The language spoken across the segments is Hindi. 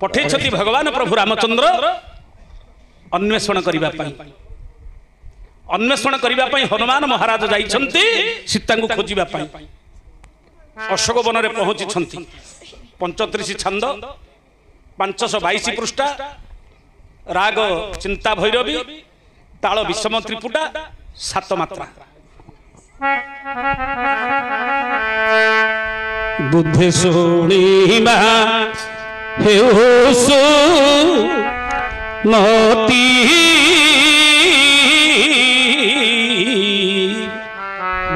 पठेइछति भगवान प्रभु रामचंद्र अन्वेषण करिबा पई हनुमान महाराज जाइछन्ति सीता को खोजिबा पई अशोक वन रे पहुंची 35 छंद 522 पृष्ठा राग चिंता भैरवी ताल विषम त्रिपुटा 7 मात्रा बुद्धि शुणिबा हेउसु मती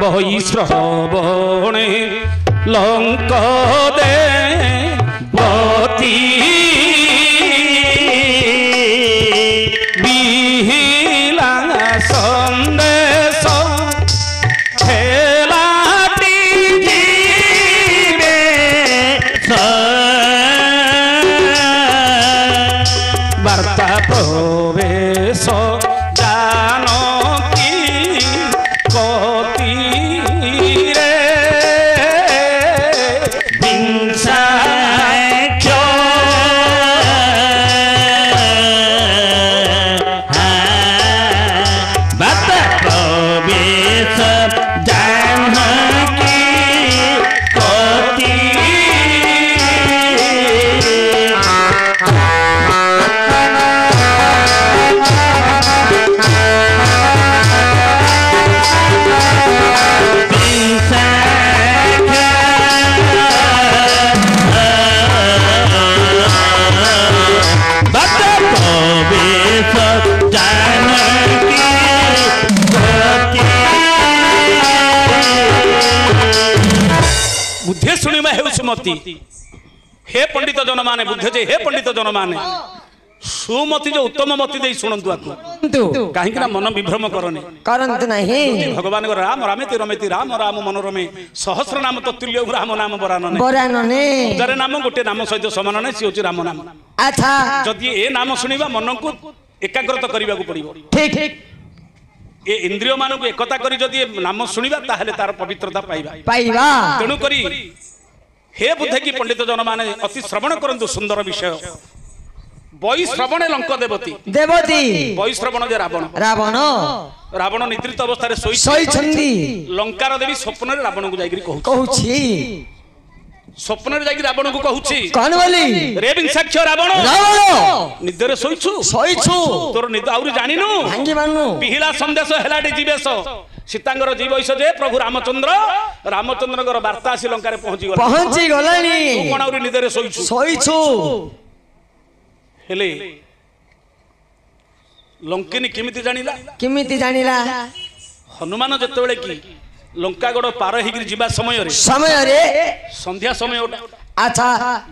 बही श्रवणे लंक दे बती बिहिला संदेश खेलाटी जीवे वार्ता प्रवेश जानकी कती रे विंसाख्य वार्ता प्रवेश जानकी कती बुद्धि शुणिबा हेउसुमती हे पंडित जन माने बुद्धे जे हे पंडित जन माने सुमति जो उत्तम मति दे शुणंतु आकु काहे कि मन विभ्रम करने करंत नहीं भगवान को राम रामेति रमेति राम राम मनोरमे सहस्र नाम तत्तुल्य राम नाम बरान ने हजार नाम गोटे नाम सहित समान नै सी होची राम नाम अच्छा जदि ए नाम शुणिबा मन को एकाग्रत करिबा को पड़िबो ठीक ठीक ए इंद्रिय मान को एकता करी जदि नाम शुणिबा ताहले तार पवित्रता पाइबा तेणु करी हे बुद्धे की पंडित जन माने अति श्रवण करंतु सुंदर विषय बई श्रवणे लंक देवती बई श्रवण जे रावण रावण निद्रित अवस्था रे सोई छंदी लंकार देवी स्वप्न रे रावण को जाईकरी कहूची स्वप्न रे जाईकरी रावण को कहूची कोन बोली रे विंसाक्ष रावण निद्र रे सोईछु तोर निद आउरी जानिनु भांगी मानु पिहिला संदेश हेलाडी जीवेश सीतांगर जीवैस जे प्रभु रामचंद्र वार्ता आसी लंका रे पहुंची गलानी तू कोन आउरी निद रे सोईछु हेले लंकिनी किमिति जानिला हनुमान जतबेले की लंका गड़ पार हेगिरी जीवा समय रे संध्या समय अच्छा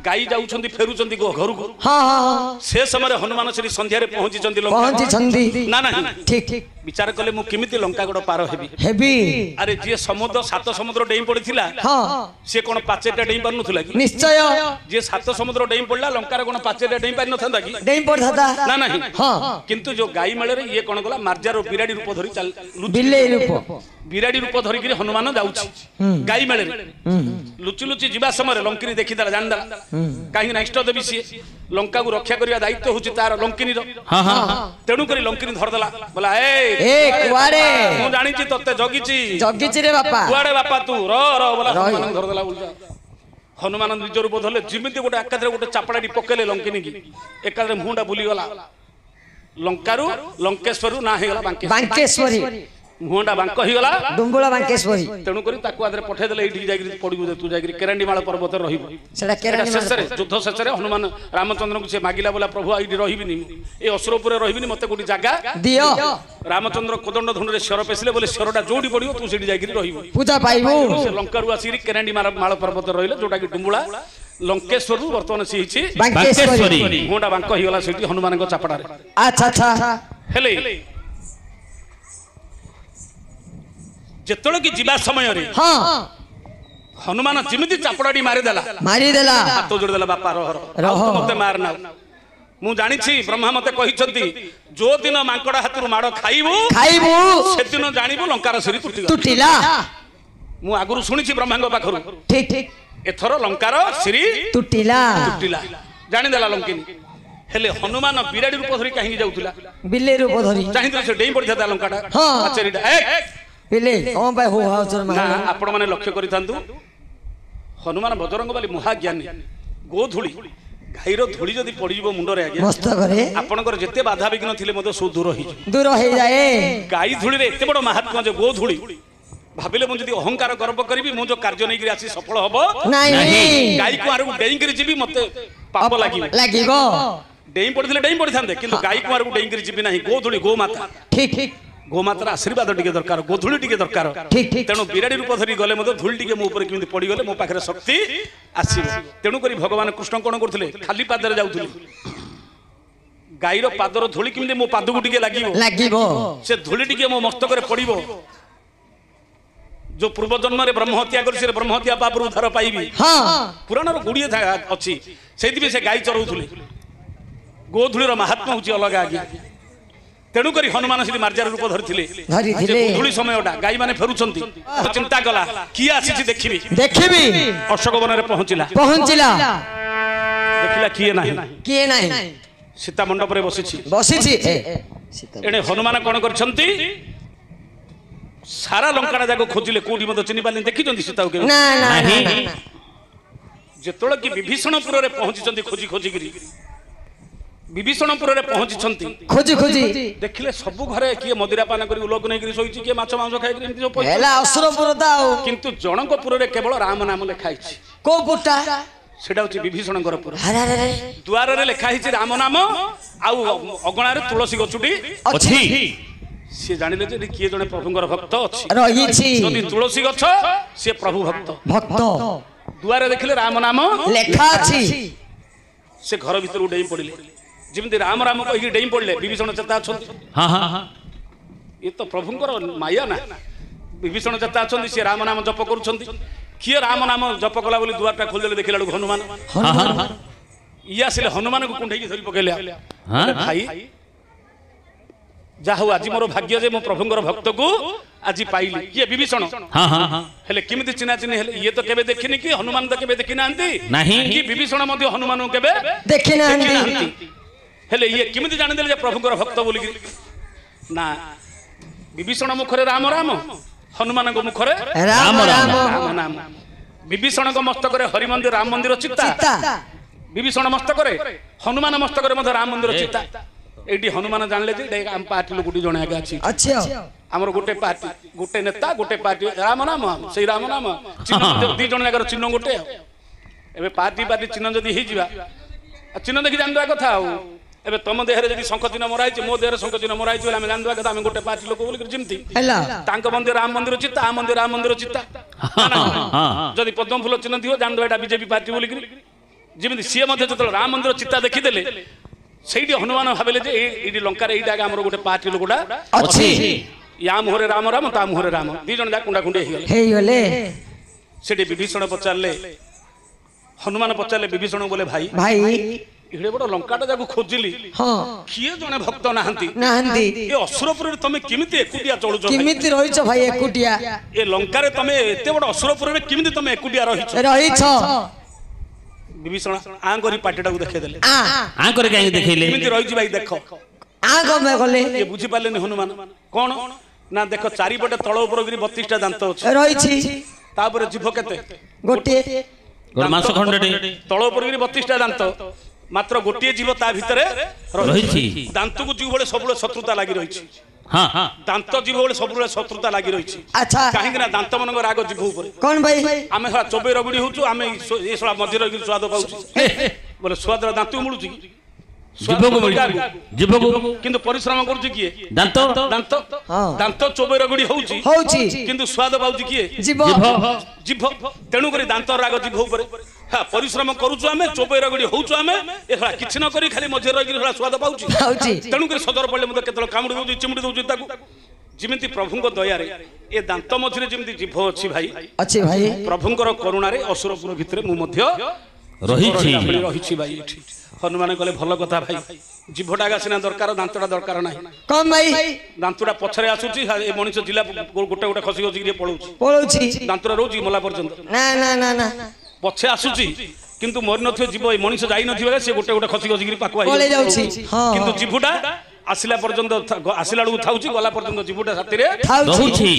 गाई जाउछंती फेरुछंती घर को हां से समय हनुमान श्री संध्या रे पहुंची ना ना ठीक ठीक विचार कले मु किमिति लंका गड़ पार हेबी अरे जे समुद्र 7 समुद्र डेई पड़िथिला हां से कोन पाचेटा डेई पार नथुला कि निश्चय जे 7 समुद्र डेई पड़ला लंका रे कोन पाचेटा डेई पार नथंदा कि डेई पड़थाता ना ना हां किंतु जो गाई मेले रे ये कोन गला मार्जार बिराडी रूप धरि चल बिले रूप बिराडी रूप धरि कि हनुमान जाउछि गाई मेले रे लुचि लुचि जीवा समय लंकिनी देखिदला जानदला काहे नेक्स्ट देबी सी लंका को रक्षा करिया दायित्व होछि तार लंकिनी रो हां हां तेणु करी लंकिनी धरदला बोला ए कुआरे मु जानि छि तते जगिछि रे बापा तू रो बोला हनुमान धरदला उल्टा हनुमान निज रूप धरले जिमिति गोटे एकादरे गोटे चापड़ाटी पकेले लंकिनी की एकादरे मुंडा बुली गला लंकारु लंकेश्वरु ना हे गला बांकेश्वरी मुहंडा बांक ही गला डुंबुला बांकेश्वरी तेणु करी ताकू आदरे पठे देले एठी जागिरि पडिबो तू जागिरि केरांडीमाळ पर्वत रहिबो सेडा केरांडीमाळ युद्ध शेषरे हनुमान रामचंद्र को से मागिला बोला प्रभु आइडी रहिबिनी ए असुरपुर रहिबिनी मते गोटी जागा दियो रामचंद्र कोदंड धनुरे शर पेसिले बोले शरटा जोडी पडिबो तू सेठी जागिरि रहिबो पूजा पाइबो से लंकारु आसीरि केरांडीमाळ पर्वत रहिला जोटा कि डुंबुला लंकेश्वर वर्तमान सी हिची बांकेश्वरी मुहंडा बांक ही गला सेठी हनुमान को चापड़ा रे अच्छा अच्छा हेले जेतलो की जीवा समय रे हां हनुमान जिमिति चापड़ाटी मारी देला हाथ जोड़ देला बापा रह मते मारना मु जानि छी ब्रह्मा मते कहि छथि जो दिन मांकड़ा हाथ रु माडो खाइबो से दिन जानिबो लंकार सिरी टूटिला मु आगुरु सुनि छी ब्रह्मांग पाखरु ठीक ठीक एथरो लंकार सिरी टूटिला ଜାଣିଦେଲା ଲଙ୍କିନୀ ହେଲେ ହନୁମାନ ବିରାଡି ରୂପ ଧରି କାହିଁକି ଯାଉଥିଲା ବିଲେଇ ରୂପ ଧରି ଚାହିଁଥିଲେ ସେ ଡେଇଁ ପଡିଥାନ୍ତା ଲଙ୍କାଟା ପାଚେରୀଟା ବିଲେଇ କଣ ପାଇଁ ହୋ ହାଉଚର ମାରିଲା ଆପଣ ମାନେ ଲକ୍ଷ୍ୟ କରିଥାନ୍ତୁ ହନୁମାନ ବଜରଙ୍ଗ ବାଲି ମହାଜ୍ଞାନୀ ଗୋଧୂଳି ଗାଈର ଧୂଳି ଯଦି ପଡିଯିବ ମୁଣ୍ଡରେ ଆଜ୍ଞା ମସ୍ତକରେ ଆପଣଙ୍କର ଯେତେ ବାଧା ବିଘ୍ନ ଥିଲେ ମଧ୍ୟ ସବୁ ଦୂର ହେଇଯାଏ ଗାଈ ଧୂଳିରେ ଏତେ ବଡ ମାହାତ୍ମ୍ୟ ଯେ ଗୋଧୂଳି ଭାବିଲେ ମୁଁ ଯଦି ଅହଙ୍କାର ଗର୍ବ କରିବି ମୁଁ ଯୋଉ କାର୍ଯ୍ୟ ନେଇକି ଆସି ସଫଳ ହବ ଗାଈକୁ ଆରକୁ ଡେଇଁକିରି ଯିବି ମତେ ପାପ ଲାଗିବ ଡେଇଁ ପଡିଥିଲେ ଡେଇଁ ପଡିଥାନ୍ତେ କିନ୍ତୁ ଗାଈକୁ ଆରକୁ ଡେଇଁକିରି ଯିବି ନାହିଁ ଗୋଧୂଳି ଗୋମାତା ଠିକ ଗୋମାତାର ଆଶୀର୍ବାଦ ଟିକେ ଦରକାର ଗୋଧୂଳି ଟିକେ ଦରକାର ତେଣୁ ବିରାଡି ରୂପ ଧରି ଗଲେ ମଧ୍ୟ ଧୂଳି ଟିକେ ମୋ ଉପରେ କେମିତି ପଡିଗଲେ ମୋ ପାଖରେ ଶକ୍ତି ଆସିବ ତେଣୁକରି ଭଗବାନ କୃଷ୍ଣ କଣ କରୁଥିଲେ ଖାଲି ପାଦରେ ଯାଉଥିଲେ ଗାଈର ପାଦର ଧୂଳି କେମିତି ମୋ ପାଦକୁ ଟିକେ ଲାଗିବ ସେ ଧୂଳି ଟିକେ ମୋ ମସ୍ତକରେ ପଡିବ जो पूर्व जन्म रे ब्रह्म हत्या कर ब्रह्म हत्या पापरू उद्धार पाइबी पुराण गुड़िए अच्छी से गाई चरौले गोधूलीर महात्मा हूँ अलग आज्ञा तेणुक हनुमान से मार्जार रूप धरी गोधूली समयटा गाई मैंने फेरुंट चिंता कला किए आसी देखी अशोक वन में पहुंचला देखला किए ना सीता मंडप रे बसी एणे हनुमान कौन कर सारा लंका जाक खोजिले कोडी मत चिनी पाले देखि सीता के जेतोल कि विभीषणपुर रे पहुंची खोजी खोजी गिरी विभीषणपुर रे पहुंची खोजी देखिले सब घरे किए मदिरा पान करी उलोक नै गिरी सोइची किए माछ मांस खाइ गिरी एंति जो हेला असुरपुर दाओ किंतु जनकपुर रे केवल राम नाम लिखा हिची को पुटा सेटा होची विभीषणकर पुर द्वार रे लिखा हिची राम नाम आउ अगणा रे तुलसी गछुटी अछि सी जानिले जे किए जने प्रभुंकर भक्त अछि रहिछि जदि तुलसी गछ से प्रभु भक्त दुआरे देखिले राम नाम लेखा अछि से घर भीतर डेई पड़िले जिमति राम राम कहि डेई पड़ले विभीषण चेता अछंती हां ये तो प्रभुंकर माया ना विभीषण चेता अछंती से राम नाम जप करूछंती किए राम नाम जप कला बोली दुआरटा खोल देले देखिला हनुमान इया से हनुमान को कुंढई धरि पकेले हां भाई जा आज मोर भाग्य जे मो प्रभुंकर भक्त को आज पाइली ये विभीषण हेले किमिति चिना चिनी हेले ये तो केबे देखिनी कि हनुमान तो केबे देखि नांती नहीं कि विभीषण मध्ये हनुमान को केबे देखि नांती हेले ये किमिति जानि देले जे प्रभुंकर भक्त बोली ना विभीषण मुखरे राम राम हनुमान को मुखरे राम राम नाम विभीषण को मस्तक रे हरि मंदिर राम मंदिर चित्ता विभीषण मस्तक रे हनुमान मस्तक रे मध्ये राम मंदिर चित्ता एडी हनुमान जानले जे हम पार्टी लोग गुडी जणे आगे अछि हमर गोटे पार्टी गोटे नेता गोटे पार्टी राम नाम सेही राम नाम चिन्ह दी जण जागर चिन्ह गोटे एबे पार्टी चिन्ह जदी हि जिबा चिन्ह देखि जानबा कथा हो एबे तम देहरे जदी शंख चिन्ह मराइ छै मो देहरे शंख चिन्ह मराइ छै हम जानबा कथा हम गोटे पार्टी लोग बोली जिमति हैला तांक मंदिर राम मंदिर चित्ता आ मंदिर राम मंदिर चित्ता जदी पद्म फूल चिन्ह दियो जानबा एटा बीजेपी पार्टी बोली जिमति सी मध्ये जतल राम मंदिर चित्ता देखि देले सेठी हनुमान भाविले जे एडी लंका रे एटा हमर गोटे पार्टी लोगडा अछि या मोहरे राम राम ता मोहरे राम दी जण जा कुंडा कुंडे हे गले सेठी विभीषण पचारले हनुमान पचारले विभीषण बोले भाई एडे बड़ लंकाटा जाको खोजिली हां किए जने भक्त नाहंती ए असुरपुर रे तमे किमिति एकुटिया चलुछ किमिति रहिछ भाई एकुटिया ए लंका रे तमे एते बड़ असुरपुर रे किमिति तमे एकुटिया रहिछ विभीषण आंगरी पार्टीटा को देखे देले आंगरी काहे देखैले किमिति रहिछि भाई देखो आंग में गले ये बुझी पालेनी हनुमान कोन ना देखो चारि पटे तळ ऊपर गिरी 32 टा दांत अछि रहिछि तापर जीभ केते गोटे मांस खंडटे तळ ऊपर गिरी 32 टा दांत मात्र गोटे जीव ता भितरे रहिछि दांत को जीव बळे सबले शत्रुता लागि रहिछि हां दांत जीव बळे सबले शत्रुता लागि रहिछि अच्छा काहे कि ना दांत मनक राग जीव ऊपर कोन भाई आमे चोबे रगुडी होछु आमे ए सोला मध्य रगुडी स्वाद पाउछु बोले स्वाद दांत मुळुछि किंतु परिश्रम करूछि किए दांत दांत दांत चोबे रगुडी होउछि किंतु स्वाद पाउछि किए जीव जीव तेनु करी दांत राग जीव ऊपर हां परिश्रम करूछु आमे चोबे रगुडी होउछु आमे एहा किछि न करी खाली मध्य रगुडी स्वाद पाउछि तेनु करी सदर पडले मते केतल कामुडी दोछि चिमुडी दोछि ताकू जिमिति प्रभुंक दया रे ए दांत मझिरे जिमिति जीव अछि भाई प्रभुंकर करुणा रे असुरपुर भितरे मु मध्य रहिछि भाई एठी हनुमान कहले भल कथा भाई जीभटा सिना दरकार दांतटा दरकार नाही कम भाई दांतटा पछरे आसुची ए मनिष जिला गोटे गोटे खसी खसी रे पळौची दांतरा रोजी मला पर्यंत ना ना ना ना पछे आसुची किंतु मरि नथियो जीव ए मनीष जाई नथियो से गोटे गोटे खसी खसी पाकु पळे जाउछि किंतु जीवटा आसिला पर्यंत आसिला बेलू थाउछि गला पर्यंत जीवटा साथी रे थाउछि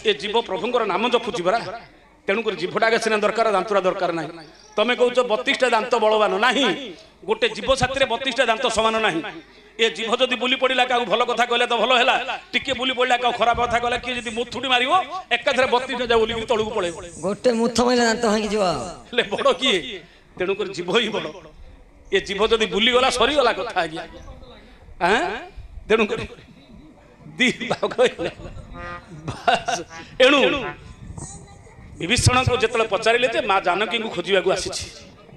ए जीव प्रभुंकर नाम जपुछि बरा तेणुक जीवटा सिना दरकार दांतरा दरकार ना तमें कौच 32टा दांत बलवान ना गोटे जीव साथी 32टा दांत समान ना ए जीव जदि बुली पड़ा क्या भल कथा कहले तो भल है टिके बुली पड़ा क्या खराब कथा कहले किए जदि मुथुटी मारिबो एकाथरे 32टा जा बुली तळुक पळे गोटे मुथ माइले दांत भांगी जिवो ले बड़ किए तेणुक जीव ही बड़ ए जीव जदि बुली गला सरी गला कथा आज्ञा हां तेणुक दी भाग बस एणु विभीषण को जिते पचारे जे माँ जानकी को खोजा आसी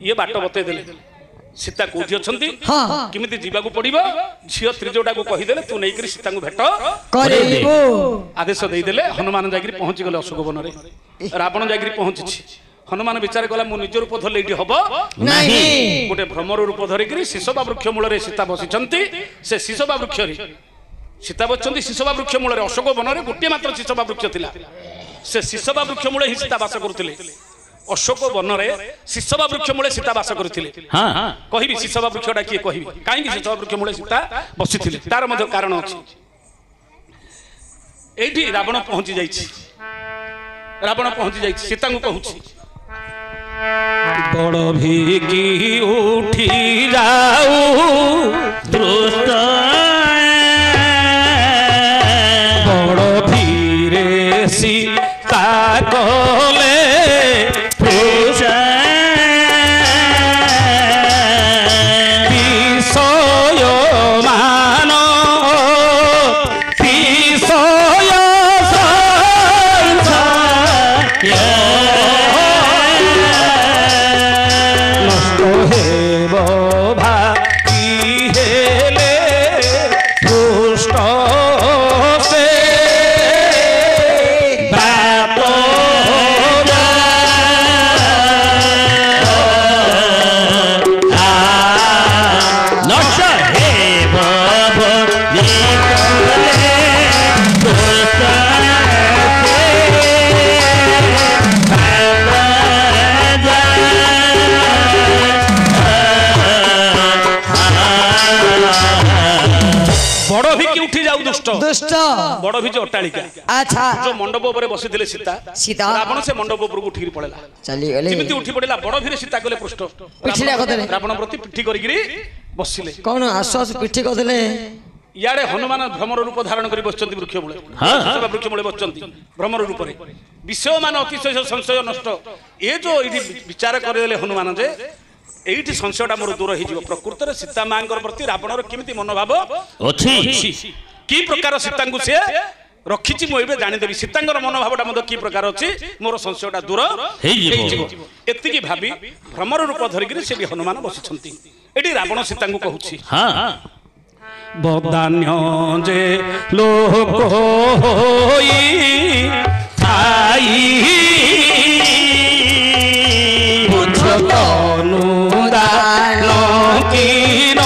ये बाट बतई देले सीता कौटी अच्छा किमिति जीवाकू पड़िबो झियो त्रिजोटा को कहीदेले तू नहीं सीता को भेट आदेश देदेले हनुमान जाकि पहुँची गले अशोक वन में रावण जाकि पहुँची हनुमान विचार कला मु निज रूप धरले ये हम गोटे भ्रमर रूप धरिक शिशोभा वृक्ष मूल सीता बसी से शिशोभा वृक्ष सीता बच्चंती शिशोभा वृक्ष मूल अशोक वन में गोटे मात्र शिशोभा वृक्ष थिला से शिशोभा वृक्ष मूले ही सीता बास करुले अशोक वन में शिशोभा वृक्ष मूले सीता बास करते कहि शिशोभा वृक्षटा किए कहि कहीं शिशोभा वृक्ष मूले सीता बसी तार मध्य कारण अच्छी ये रावण पहुंची जाइए सीता को कहूँ बड़ भिकी उठी जाऊ दुष्ट बड़ धीरे सीता कले दुष्ट बड़ भी अट्टालिका अच्छा जो मंडप ऊपर बसी सीता सीता रावण से मंडप ऊपर उठी पड़ेला चली गले जेमिति उठी पड़ेला बड़ भी सीता कले पृष्ठ पिठिला कदले रावण प्रति पिठी करिगिरी बसिले कोन आश्वास पिठी कदले याडे हनुमान भ्रमर रूप धारण करी बसचंती वृक्ष मूले हां वृक्ष मूले बसचंती भ्रमर रूप रे विषय मान अतिशय संशय नष्ट ए जो इठी विचार करदेले हनुमान जे एठी संशयटा मोर दूर हो प्रकृत में सीता मां प्रति रावणर केमिति मनोभाव अछि की प्रकार सीता को से रखी मुझे जानीदेवी सीता मनोभावटा मत कि प्रकार अच्छी मोर संशयटा दूर एति भावी भ्रमर रूप धरिक से भी हनुमान बसी ये रावण सीता को कहूँ बदान्य जे लोक होई थाई अनुदान कीन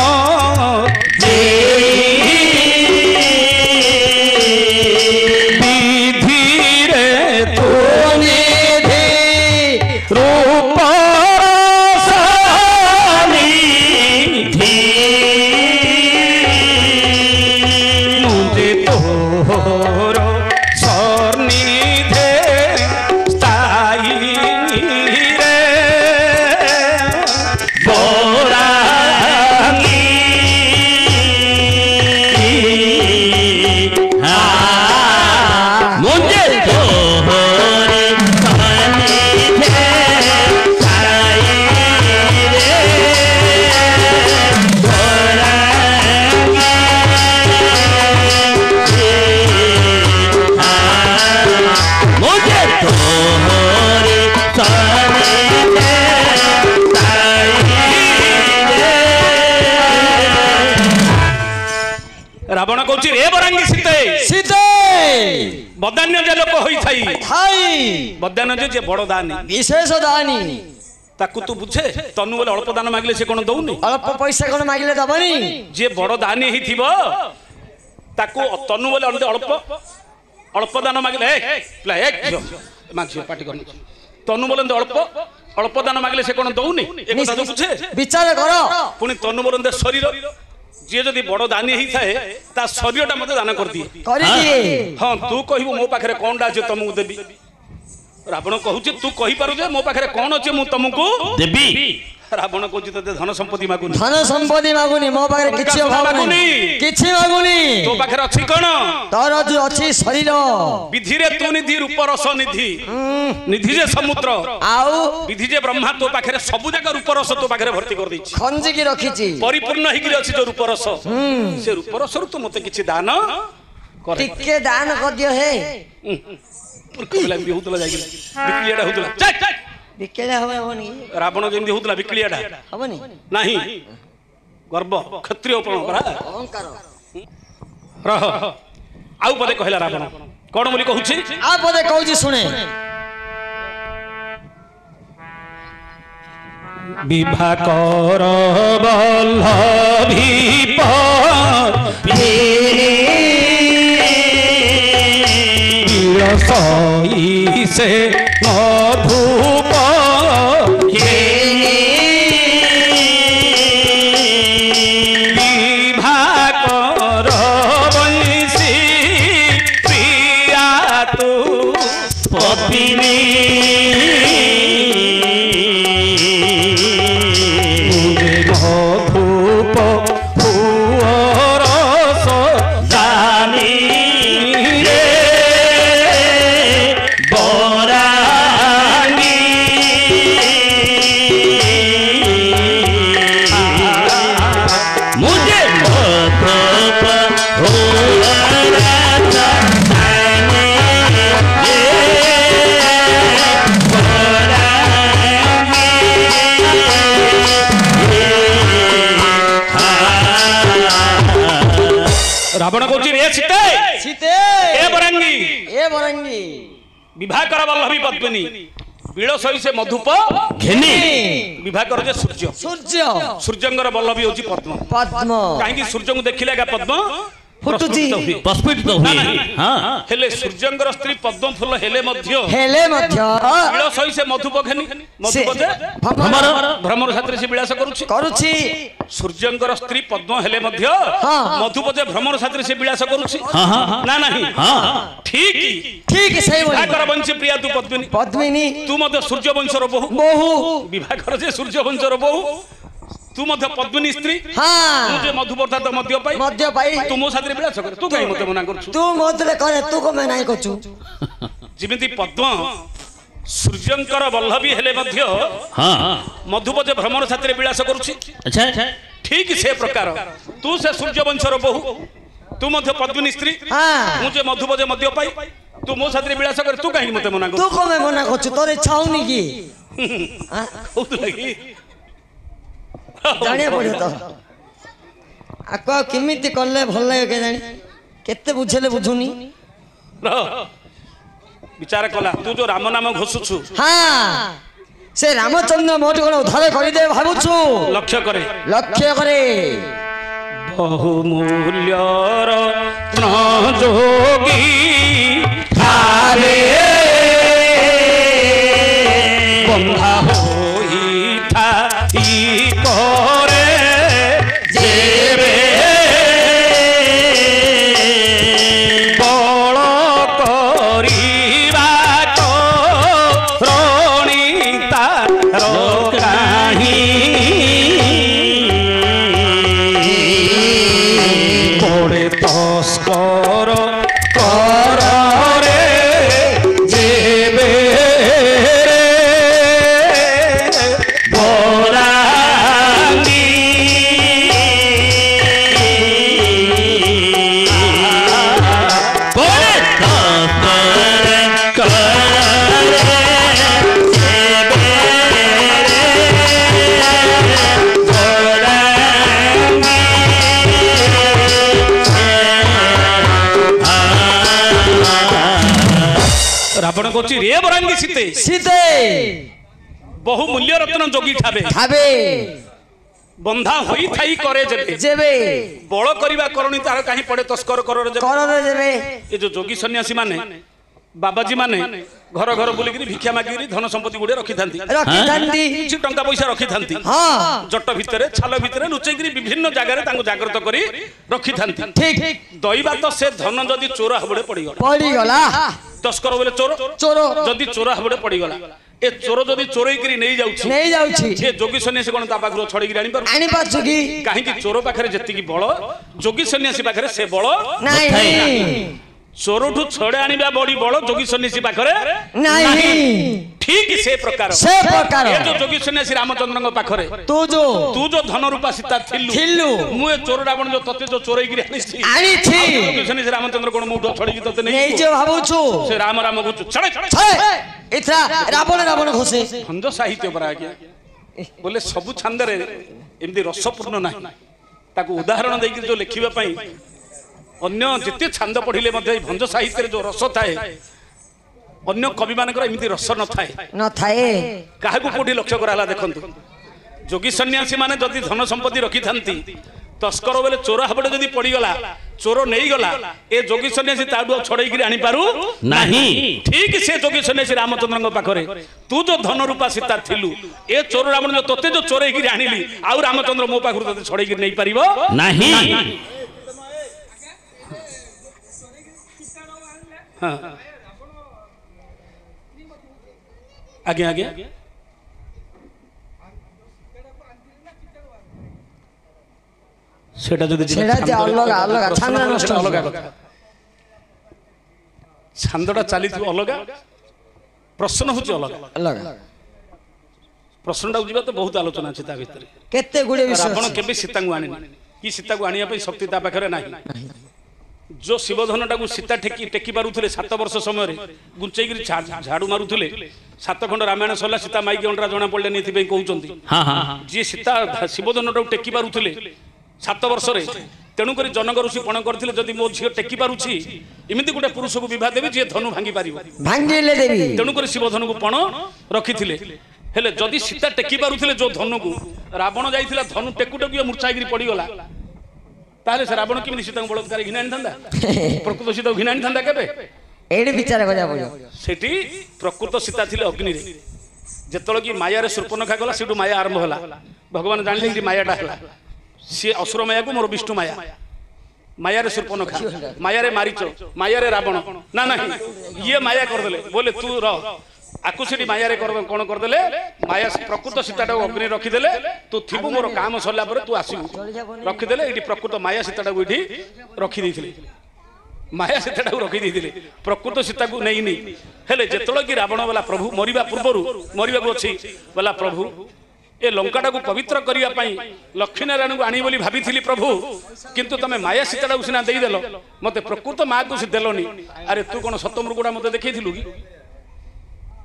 रावण कहूँ रे बरांगी सीते सीते बदान्य जे लोक होई थाई बदान्य जे बड़ दानी विशेष दानी ताकू तू बुझे तनु बोले अल्प दान मागिले से कोन दउनी अल्प पैसा कोन मागिले दबनी जे बड़ दानी ही थिबो ताकू तनु बोले अल्प दान मागिले एक माछी पाटी करनी तनु बोले अल्प अल्प दान मागले से कोन दउनी ए कथा तो बुझे विचार कर पुनी तनुमरंदे शरीर जे जदी बड़ दानी ही थाए ता शरीरटा मते दान कर दिए करि दिए हां तू कहिबो मो पाखरे कोनडा जे तुमको देबी रावण कहूचे तू कहि पारु जे मो पाखरे कोन अछि मु तुमको देबी रावण कहूचे तते धन संपत्ति मागुनी मो पाखरे किछि अभाव नहीं किछि मागुनी तो पाखरे अछि कोन तोर जो अछि शरीर विधि रे तू निधि रूप रस निधि निधि जे समुद्र आउ विधि जे ब्रह्मा तो पाखरे सब जगह रूप रस तो पाखरे भर्ती कर दैछि खंजी की रखिछि परिपूर्ण हिकरी अछि जो रूप रस से रूप रस तू मते किछि दान कर टिके दान कर दियो हे कबला भी होतला जाई बिकलियाडा होतला चल बिकेला होबनी रावण जेंदी होतला बिकलियाडा होबनी नहीं गर्व क्षत्रियपण परा अहंकार रह आउ पदे कहला रावण कोन बोली कहूछि आ पदे कहूछि सुने विभा कर बल्लभी सई से मधुप विभा कर बंशी प्रिया तू पत्नी मधुप रस जानी रावण कहूची रे सीते सीते ए बरंगी विवाह कर वल्लभी पद्मिनी बिल सही से मधुप घेनी विवाह कर जे सूर्य सूर्यंगर वल्लभी होची पद्म काहे कि सूर्य को देखिले का पद्म फुटुची प्रस्फुटित हुए हां हेले सूर्यंगर स्त्री पद्म फूल हेले मध्य बिल सही से मधुप घेनी मधुप जे भ्रमर छात्री से विलास करूची सूर्यंगर स्त्री पद्म हेले मध्य मधुप जे भ्रमर छात्री से विलास करूची ना नहीं ठीक सही बोली कर वंश प्रिया तू पद्मिनी तू मध्य सूर्य वंशर बहु विवाह कर जे सूर्य वंशर बहु तू मध्य पद्मिनी स्त्री मुझे मधुपर्था तो मध्य पाई तू मो साथरे विलास कर तू काई मते मना करछु तू मोतले करे तू को मैं नाही करछु जिमिति पद्म सूर्यंकर वल्लभी हेले मध्य मधुप जे भ्रमर साथरे विलास करूछि अच्छा ठीक से प्रकार तू से सूर्य वंशर बहु तू मध्य पद्मिनी स्त्री मुझे मधुप जे मध्य पाई तू मो साथरे विलास कर तू काई मते मना करछु तू को मैं मना करछु तोरे इच्छा होनी की बहुत लगी जानिया पड़ियो तो आको केमिति करले भल लागे के जानी केते बुझेले बुझुनी विचार कला तू जो राम नाम घोषुछु से रामचंद्र मोट कोन उद्धार करि दे भाबुछु लक्ष्य करे बहुमूल्यर रत्न जोगी थारे बंधा होई थाई करे जेबे बल करिबा तो रणीता रकाही पड़े तस्कर कर रे जेबे रावण कहछि रे बरांगी सीते बहुमूल्य रत्न जोगी ठाबे बंधा होई थाई करे जेबे बळ करिबा करणी तार काहे पड़े तस्कर कर जेबे जेबे ए जो जोगी सन्यासी माने बाबाजी माने घर घर बुलिकी भिक्षा मागिकी धन संपत्ति गुड़े रखी किसी टंका पैसा रखी जट भितर छाल भितर लुचेकी विभिन्न जगार जागृत कर रखी दैवा तो से धन जदि चोर हाबड़े पड़गला तस्कर बोले चोर चोर जदि चोर हाबड़े पड़गला ए चोर जदि चोरई नहीं जाउछि जोगी सन्यासी कोन ता पाखरो छड़ी आनी पारछु की काहे कि चोर पाखरे जति बळ जोगी सन्यासी पाखरे से बळ नहीं चोरठू छड़े आनिबा बड़ी बड़ जोगी सन्यासी पाखरे नहीं ठीक से प्रकार ये जो जोगी सन्यासी रामचंद्र पाखरे तू जो धन रूपा सीता थिलु मु चोर रावण जो तते जो चोरई गिरी आनी थी जोगी सन्यासी रामचंद्र कोन मुठो छड़ी की तते नहीं जे भाबुछु से राम राम गुचु छड़े इथरा रावण रावण घोसे भंज साहित्य पर आज्ञा बोले सब छंद रे एमदी रसपूर्ण नाही ताको उदाहरण देकी जो लिखिबा पई अन्य जिते छंद पढ़िले भंज साहित्य जो रस थाए अन्य कवि मानकर एमती रस न थाए काहे को कोठी लक्ष्य कराला देखंतु जोगी सन्यासी माने जदि धन संपत्ति रखी थांती तस्कर बेले चोर हाबड़े जदि पड़ी गला चोर नहीं गला ए जोगी सन्यासी ताडू छड़ई गिरी आनी पारु नाही ठीक से जोगी सन्यासी रामचंद्र पाखरे तू जो धन रूपा सीता थिलु ए चोर रावण जो तते जो चोरई गिरी आनिली आ रामचंद्र मो पाखरु तते छड़ई गिरी नहीं परिबो नाही हाँ आगे आगे सेटा जदि अलग अलग छांद नष्ट अलग छांदटा चली अलग प्रश्न होची अलग अलग प्रश्नटा बुझिबा तो बहुत आलोचना अछि ता भितर केते गुडे विषय आपण केबे सीता को आनी कि सीता को आनिया पे शक्ति ता पाखरे नाही जो शिवधन टाकू सीता टेकी पारुले 7 वर्ष समय गुंचई झाड़ू मारुले 7 खंड रामायण सरला सीता माइकी अंडरा जना पड़े नहीं कहते जी सीता शिवधन टाकू टेकी पारुले 7 वर्ष तेणुक जनक ऋषि पण करथिले जदि मो झियो टेकी पारुछि एमिति गोटे पुरुष को विवाह देबी जे धनु भांगी पारिबो भांगीले देबी तेणुक शिवधन को पण रखिथिले हेले जदि सीता टेकी पारुथिले जो धनु को रावण जाइथिला धनु टेकु टेकु मूर्छागिरी पड़ी गला ताले से रावण केमि सीता को बलात्कार घिना आनी थांदा प्रकृत सीता घिना आनी थांदा केबे एडी विचार करिया पड़ो सेठी प्रकृत सीता थिले अग्नि रे जेतळ की माया रे शूर्पणखा गला सेठू माया आरंभ होला भगवान जानले कि मायाटा हला सी असुर माया को मोर विष्णु माया माया रे शूर्पणखा माया रे मारीच माया रे रावण ना नहीं ये माया कर देले बोले तू रह आकुशेटी माया रे कौन करदेले माया प्रकृत सीताटा अग्नि रखीदेले तू थिबु मोर काम सरला पर तू आसिबु रखीदेले एटी प्रकृत माया सीताटा को एठी रखी देथिले माया सीताटा को रखी देथिले प्रकृत सीता को नहीं नहीं हेले जेतळ की रावण वाला प्रभु मरिबा पूर्वरु मरिबा को अछि वाला प्रभु ए लंकाटा को पवित्र करिया पई लक्ष्मी नारायण को आनी बोली भाबिथिली प्रभु किंतु तमे माया सीताटा को सिना देई देलो मते प्रकृत माया को से देलोनी अरे तू कोन सतमृगुडा मते देखैथिलु की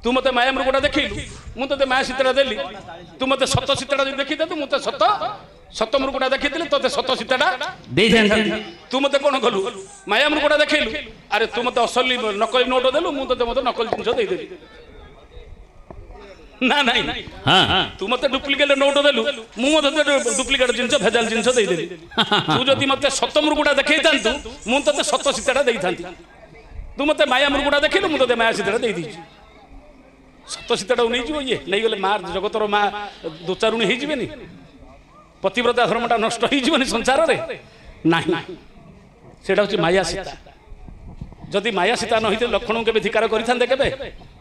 तू मते माया मृगुडा देखैलु मु तते माया सीताटा देली तू मते सत सीताटा देखि दे तू मते सत मृगुडा देखैथिले तते सत सीताटा दे जान तू मते कोन गलु माया मृगुडा देखैलु अरे तू मते असली नकली नोट देलु मु तते मते नकली जिंस देई देली ना नहीं हां तू मते डुप्लीकेट नोट देलु मु मते डुप्लीकेट जिंस भेजाल जिंस देई देली तू जदि मते सत मृगुडा देखैतांतु मु तते सत सीताटा देई थांती तू मते माया मृगुडा देखैलु मु तते माया सीताटा देई दी सत सीताटा नहीं जीव ये नहीं गले माँ जगतर माँ दोचारुणी हो जीवेनी पतिव्रता धर्मटा नष्ट हो जीवनी संसार रे नहीं सेटा हूँ माया सीता जदि माया सीता न होते लक्ष्मण के धिकार करते केबे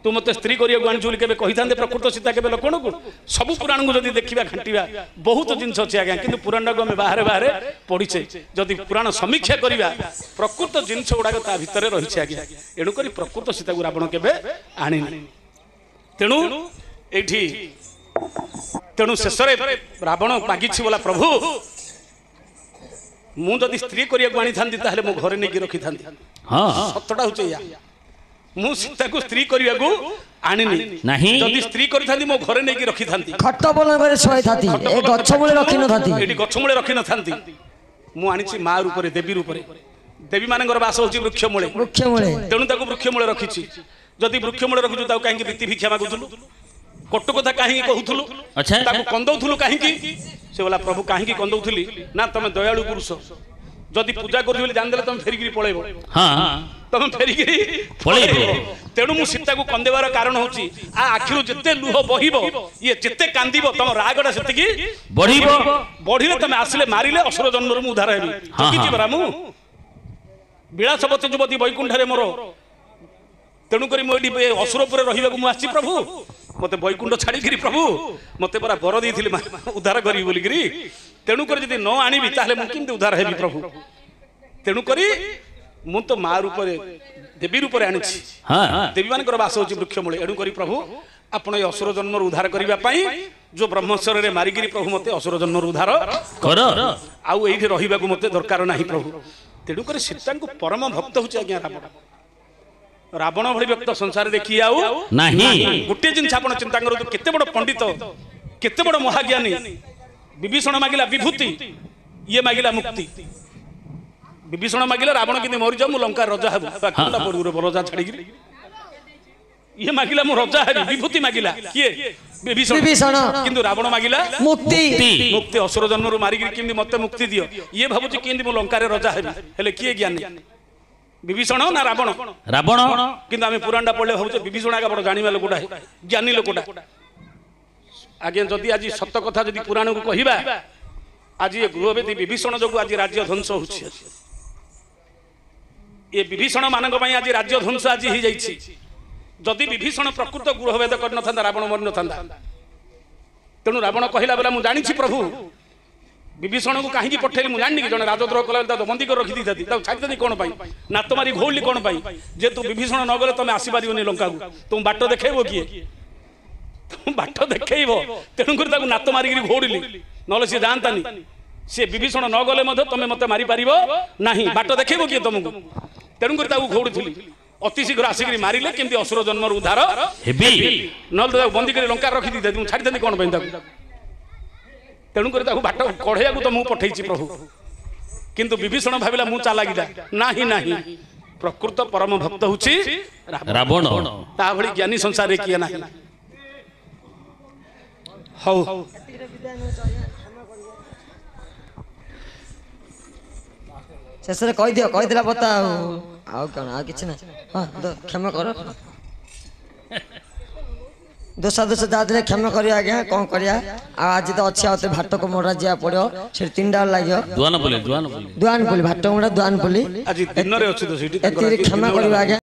तू मत स्त्री करिया आनी बोली केबे कही था प्रकृत सीता केबे लक्ष्मण को सब पुराण को जदि देखा घाटिया बहुत जिनस अच्छी आज्ञा कि पुराण को आम बाहर बाहर पढ़ीचे जदि पुराण समीक्षा करवा प्रकृत जिनस गुड़ाक ता भितर रही आज्ञा एणुक प्रकृत सीता को रावण केबे आनी तेणु एठी तेणु शेष रावण मागिछि बोला प्रभु मु जदि स्त्री करिया आनी थांती ताहले मो घरे नहीं रखी थांती सतटा होचे या मु सीता को स्त्री करिया को आनिनी नहीं जदि स्त्री करि थांती मो घरे नहीं रखी थांती खट बोल करे सोय थाती ए गच्छ मूले रखी न थाती एटी गच्छ मूले रखी न थांती मु आनिछि मा रूप रे देवी रूप रे देवी मानकर वास होची वृक्ष मूले तेणु ताको वृक्ष मूले रखिछि जदि वृक्ष मूले रखुछु ताको काहे वृत्ति भिक्षा मागुथुलु कटु कथा काहे कहउथुलु अच्छा ताको कंदौथुलु काहे से बोला प्रभु काहे कंदौथुली ना तमे दयालु पुरुष जदि पूजा करू बोली जान देले तमे फेरी गिरी पळेबो हां तुम फेरिकी तेणु मु सीता को कंदेवार कारण होची आ आखिरु जत्ते लुह बहिबो ये जत्ते कांदिबो तुम रागडा सेतिकी बढ़िबो बढ़िले तुम आसिले मारिले असुर जन्मरु मु उद्धार हेबी ठकी जिबरा मु विलासवती युवती वैकुंठरे मोर तेणु करी मो एडी असुरपुर रहिबाकु मु आछि प्रभु मते वैकुंठ छाड़ी करी प्रभु मते परा बर देथिले उद्धार करी बोली करी तेणु करी जदी न आनिबी ताहले मु किंतु उद्धार हेबी प्रभु तेणु करी मु तो मा रूप देवी रूप आनी देवी मान बास हो वृक्ष मूले एणु करी प्रभु आपण ये असुर जन्म उद्धार करने जो ब्रह्मस्वर मारिकी प्रभु मत असुर जन्म उद्धार कर आउ ये रहा मत दरकार ना प्रभु तेणुक सीता को परम भक्त हूँ आज्ञा रावण रावण भली व्यक्त संसार देखी आउ गोटे जिन आप चिंता करूँ केते बड़ पंडित केते बड़ महाज्ञानी विभीषण मागिला विभूति ये मागिला मुक्ति विभीषण मागिला रावण कि मरी जाऊ लंका रजा हेबू रजा छाड़ी ये मागिला मु रजा हेबी विभूति मागिला किए विभीषण किंतु रावण मागिला मुक्ति मुक्ति असुर जन्म मारिक केमती मत मुक्ति दियो ये भावुची केमती मु लंका रजा हेबी हेले किए ज्ञानी विभीषण ना रावण रावण किंतु आम पुराणा पढ़ले भावुचे विभीषण आगे बड़ जानिबा लोकटा ज्ञानी लोकटा आगे जदि आज सत कथा जदि पुराण को कहिबा आज ये गृहवेदी विभीषण जो आज राज्य ध्वंस होछि ये विभीषण मानक आज राज्य ध्वंस आज हो जाइछि जदि विभीषण प्रकृत गृहभेद कर नथांदा रावण मरि नथांदा तेणु रावण कहला बेला मु जानिछि प्रभु विभीषण को कहीं पठेली मुझे जानी कि जन राजद्रोह कला बंदी कर रखी दी छाड़ी कौन नात मारी घोड़ली कौन जे तू विभीषण न गले तुम आसपार लंका को तुम बाट देखेब किए तुम बाट देखेब तेणुक नात मारिक घोड़ली ना सी जातानी सी विभीषण न गले तुम मत मारी पार ना बाट देखेब किए तुमको तेणुक घोड़ी अति शीघ्र आसिक मारे केमती असुर जन्म उद्धार ना बंदी कर लंका रखी दी छाड़ी कौन तेणुक बाट कढ़ेया तो मुझे पठे प्रभु किंतु विभीषण भाविला मु चालागिला नाही नाही प्रकृत परम भक्त होची रावण ता भली ज्ञानी संसार किए ना हौ शेष कही दियो कहीदेला बता आउ कौन आ किछ ना हां क्षमा कर दोषा दोष दादे क्षमा करिया आज्ञा कौन करिया आज तो अच्छे आते भाट को मोड़ा जा पड़ो से 3 डाल लागियो दुआन बोली भाट मोड़ा दुआन बोली आज दिन रे अछि तो सेठी क्षमा करिया आज्ञा।